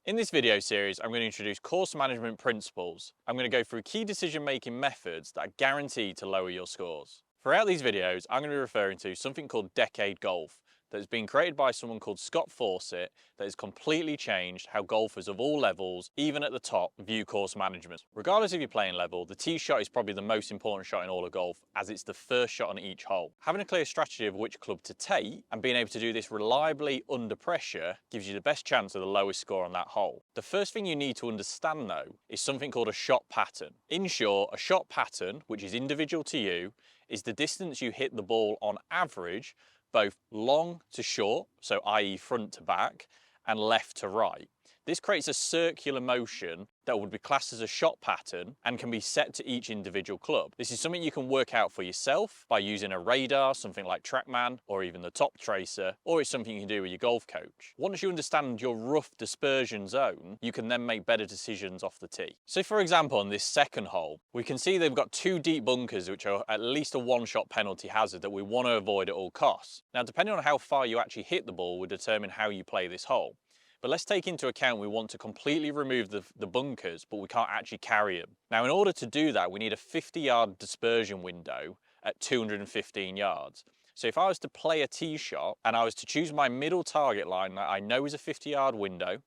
In this video series, I'm going to introduce course management principles. I'm going to go through key decision-making methods that are guaranteed to lower your scores. Throughout these videos, I'm going to be referring to something called Decade Golf that has been created by someone called Scott Fawcett that has completely changed how golfers of all levels, even at the top, view course management. Regardless of your playing level, the tee shot is probably the most important shot in all of golf as it's the first shot on each hole. Having a clear strategy of which club to take and being able to do this reliably under pressure gives you the best chance of the lowest score on that hole. The first thing you need to understand though is something called a shot pattern. In short, a shot pattern, which is individual to you, is the distance you hit the ball on average, both long to short, so i.e. front to back, and left to right. This creates a circular motion that would be classed as a shot pattern and can be set to each individual club. This is something you can work out for yourself by using a radar, something like TrackMan, or even the Top Tracer, or it's something you can do with your golf coach. Once you understand your rough dispersion zone, you can then make better decisions off the tee. So for example, on this second hole, we can see they've got two deep bunkers which are at least a one-shot penalty hazard that we want to avoid at all costs. Now, depending on how far you actually hit the ball will determine how you play this hole. But let's take into account we want to completely remove the bunkers, but we can't actually carry them. Now, in order to do that, we need a 50-yard dispersion window at 215 yards. So if I was to play a tee shot and I was to choose my middle target line that I know is a 50-yard window,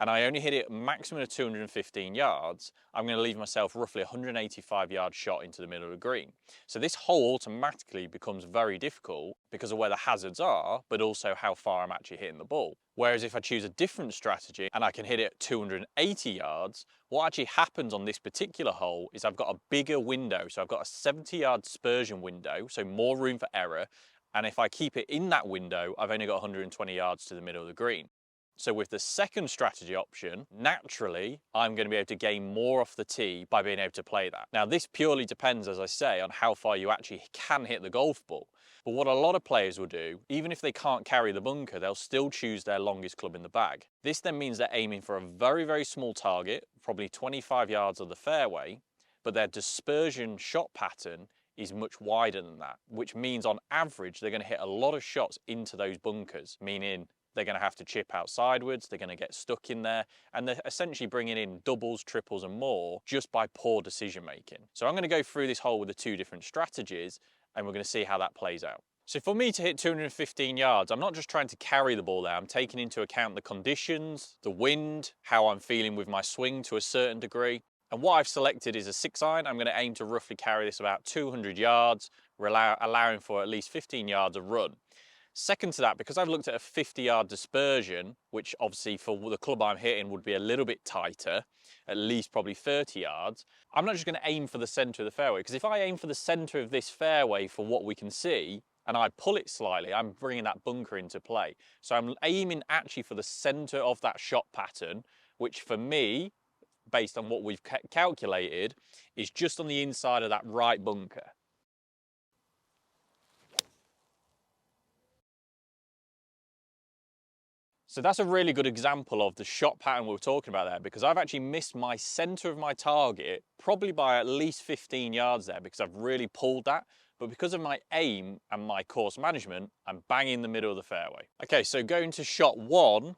and I only hit it a maximum of 215 yards, I'm going to leave myself roughly a 185-yard shot into the middle of the green. So this hole automatically becomes very difficult because of where the hazards are, but also how far I'm actually hitting the ball. Whereas if I choose a different strategy and I can hit it at 280 yards, what actually happens on this particular hole is I've got a bigger window. So I've got a 70-yard dispersion window, so more room for error. And if I keep it in that window, I've only got 120 yards to the middle of the green. So with the second strategy option, naturally, I'm going to be able to gain more off the tee by being able to play that. Now, this purely depends, as I say, on how far you actually can hit the golf ball. But what a lot of players will do, even if they can't carry the bunker, they'll still choose their longest club in the bag. This then means they're aiming for a very, very small target, probably 25 yards of the fairway, but their dispersion shot pattern is much wider than that, which means on average, they're going to hit a lot of shots into those bunkers, meaning they're going to have to chip out sideways, they're going to get stuck in there, and they're essentially bringing in doubles, triples and more just by poor decision making. So I'm going to go through this hole with the two different strategies and we're going to see how that plays out. So for me to hit 215 yards, I'm not just trying to carry the ball there, I'm taking into account the conditions, the wind, how I'm feeling with my swing to a certain degree. And what I've selected is a 6-iron. I'm going to aim to roughly carry this about 200 yards, allowing for at least 15 yards of run. Second to that, because I've looked at a 50-yard dispersion, which obviously for the club I'm hitting would be a little bit tighter, at least probably 30 yards, I'm not just going to aim for the centre of the fairway, because if I aim for the centre of this fairway for what we can see, and I pull it slightly, I'm bringing that bunker into play. So I'm aiming actually for the centre of that shot pattern, which for me, based on what we've calculated, is just on the inside of that right bunker. So that's a really good example of the shot pattern we were talking about there, because I've actually missed my centre of my target probably by at least 15 yards there because I've really pulled that. But because of my aim and my course management, I'm bang in the middle of the fairway. Okay, so going to shot 1,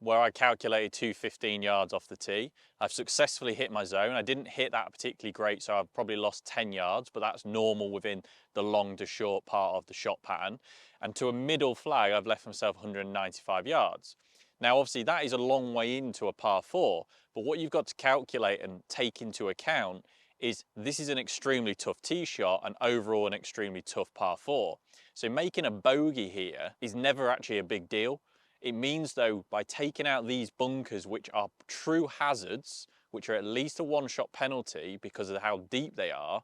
where I calculated 215 yards off the tee, I've successfully hit my zone. I didn't hit that particularly great, so I've probably lost 10 yards, but that's normal within the long to short part of the shot pattern. And to a middle flag, I've left myself 195 yards. Now, obviously, that is a long way into a par 4, but what you've got to calculate and take into account is this is an extremely tough tee shot and overall an extremely tough par 4. So making a bogey here is never actually a big deal. It means though, by taking out these bunkers, which are true hazards, which are at least a one-shot penalty because of how deep they are,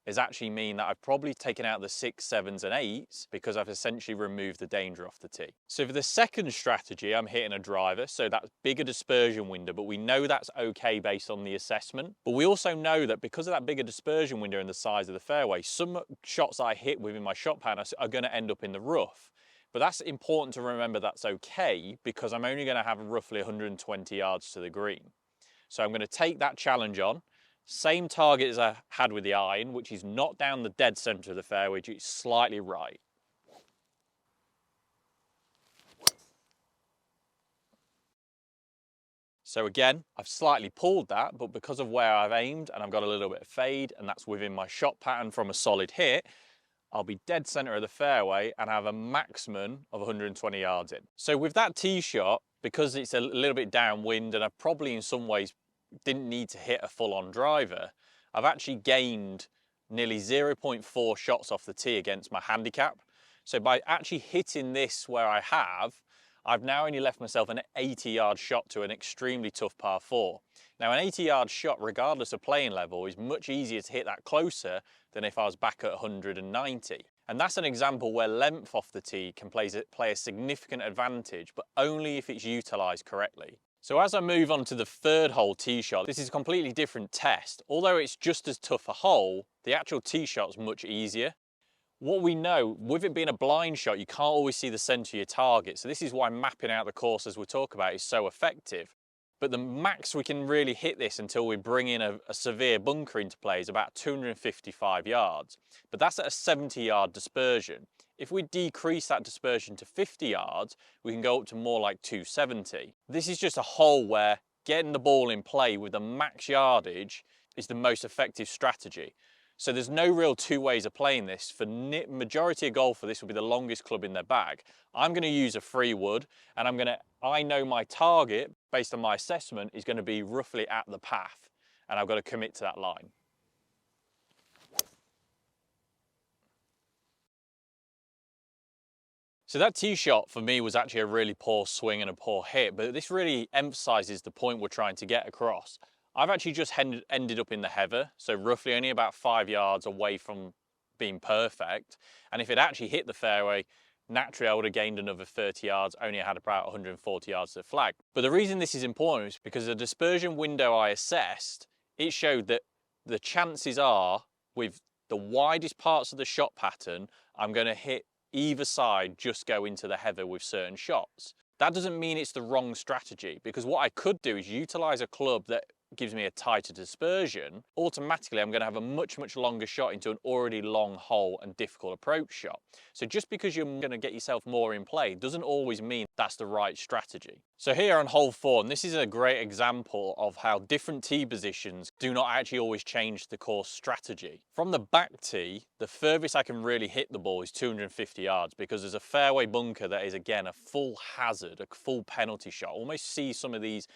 is actually mean that I've probably taken out the 6s, 7s and 8s because I've essentially removed the danger off the tee. So for the second strategy, I'm hitting a driver, so that's bigger dispersion window, but we know that's okay based on the assessment. But we also know that because of that bigger dispersion window and the size of the fairway, some shots I hit within my shot pattern are going to end up in the rough. But that's important to remember that's okay because I'm only going to have roughly 120 yards to the green. So I'm going to take that challenge on. Same target as I had with the iron, which is not down the dead centre of the fairway, which is slightly right. So again, I've slightly pulled that, but because of where I've aimed and I've got a little bit of fade and that's within my shot pattern from a solid hit, I'll be dead center of the fairway and have a maximum of 120 yards in. So with that tee shot, because it's a little bit downwind and I probably in some ways didn't need to hit a full-on driver, I've actually gained nearly 0.4 shots off the tee against my handicap. So by actually hitting this where I have, I've now only left myself an 80-yard shot to an extremely tough par 4. Now an 80-yard shot, regardless of playing level, is much easier to hit that closer than if I was back at 190. And that's an example where length off the tee can play a significant advantage, but only if it's utilised correctly. So as I move on to the third hole tee shot, this is a completely different test. Although it's just as tough a hole, the actual tee shot's much easier. What we know, with it being a blind shot, you can't always see the centre of your target. So this is why mapping out the course as we talk about is so effective. But the max we can really hit this until we bring in a severe bunker into play is about 255 yards. But that's at a 70-yard dispersion. If we decrease that dispersion to 50 yards, we can go up to more like 270. This is just a hole where getting the ball in play with the max yardage is the most effective strategy. So there's no real two ways of playing this. For majority of golfer, this will be the longest club in their bag. I'm going to use a 3 wood, and I know my target, based on my assessment, is going to be roughly at the path, and I've got to commit to that line. So that tee shot for me was actually a really poor swing and a poor hit, but this really emphasizes the point we're trying to get across. I've actually just ended up in the heather, so roughly only about 5 yards away from being perfect. And if it actually hit the fairway, naturally I would have gained another 30 yards, only had about 140 yards to the flag. But the reason this is important is because the dispersion window I assessed, it showed that the chances are, with the widest parts of the shot pattern, I'm going to hit either side, just go into the heather with certain shots. That doesn't mean it's the wrong strategy, because what I could do is utilize a club that gives me a tighter dispersion. Automatically I'm going to have a much longer shot into an already long hole and difficult approach shot. So just because you're going to get yourself more in play doesn't always mean that's the right strategy. So here on hole 4, and this is a great example of how different tee positions do not actually always change the course strategy. From the back tee, the furthest I can really hit the ball is 250 yards because there's a fairway bunker that is again a full hazard, a full penalty shot. Almost see some of these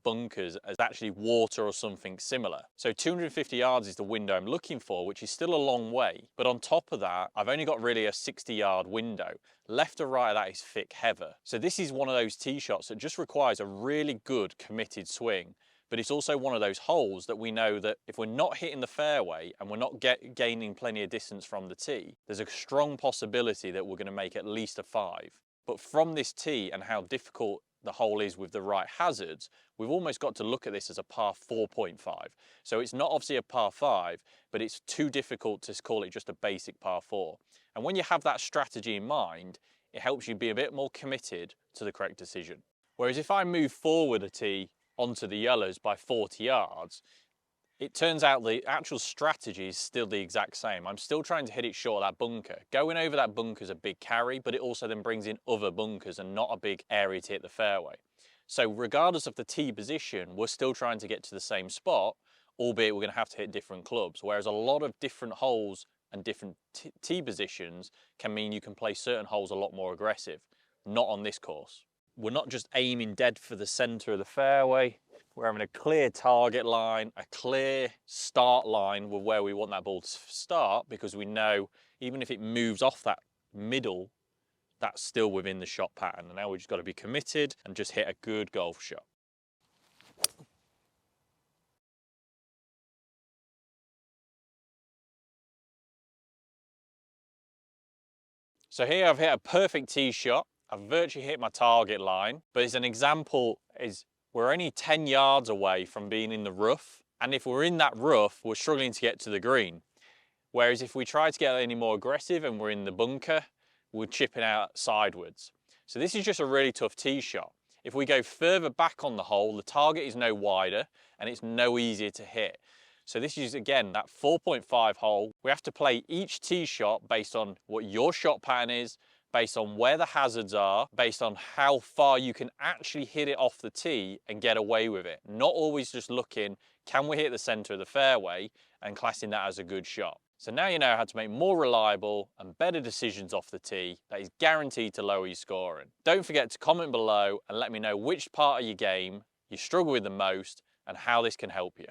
bunkers as actually water or something similar. So 250 yards is the window I'm looking for, which is still a long way. But on top of that, I've only got really a 60-yard window. Left or right of that is thick heather. So this is one of those tee shots that just requires a really good committed swing. But it's also one of those holes that we know that if we're not hitting the fairway and we're not gaining plenty of distance from the tee, there's a strong possibility that we're going to make at least a 5. But from this tee and how difficult the hole is with the right hazards, we've almost got to look at this as a par 4.5. So it's not obviously a par 5, but it's too difficult to call it just a basic par 4. And when you have that strategy in mind, it helps you be a bit more committed to the correct decision. Whereas if I move forward a tee onto the yellows by 40 yards, it turns out the actual strategy is still the exact same. I'm still trying to hit it short of that bunker. Going over that bunker is a big carry, but it also then brings in other bunkers and not a big area to hit the fairway. So regardless of the tee position, we're still trying to get to the same spot, albeit we're going to have to hit different clubs. Whereas a lot of different holes and different tee positions can mean you can play certain holes a lot more aggressive. Not on this course. We're not just aiming dead for the center of the fairway. We're having a clear target line, a clear start line with where we want that ball to start, because we know even if it moves off that middle, that's still within the shot pattern. And now we've just got to be committed and just hit a good golf shot. So here I've hit a perfect tee shot. I've virtually hit my target line, but as an example is we're only 10 yards away from being in the rough. And if we're in that rough, we're struggling to get to the green. Whereas if we try to get any more aggressive and we're in the bunker, we're chipping out sideways. So this is just a really tough tee shot. If we go further back on the hole, the target is no wider and it's no easier to hit. So this is, again, that 4.5 hole. We have to play each tee shot based on what your shot pattern is, based on where the hazards are, based on how far you can actually hit it off the tee and get away with it. Not always just looking, can we hit the center of the fairway, and classing that as a good shot. So now you know how to make more reliable and better decisions off the tee that is guaranteed to lower your scoring. Don't forget to comment below and let me know which part of your game you struggle with the most and how this can help you.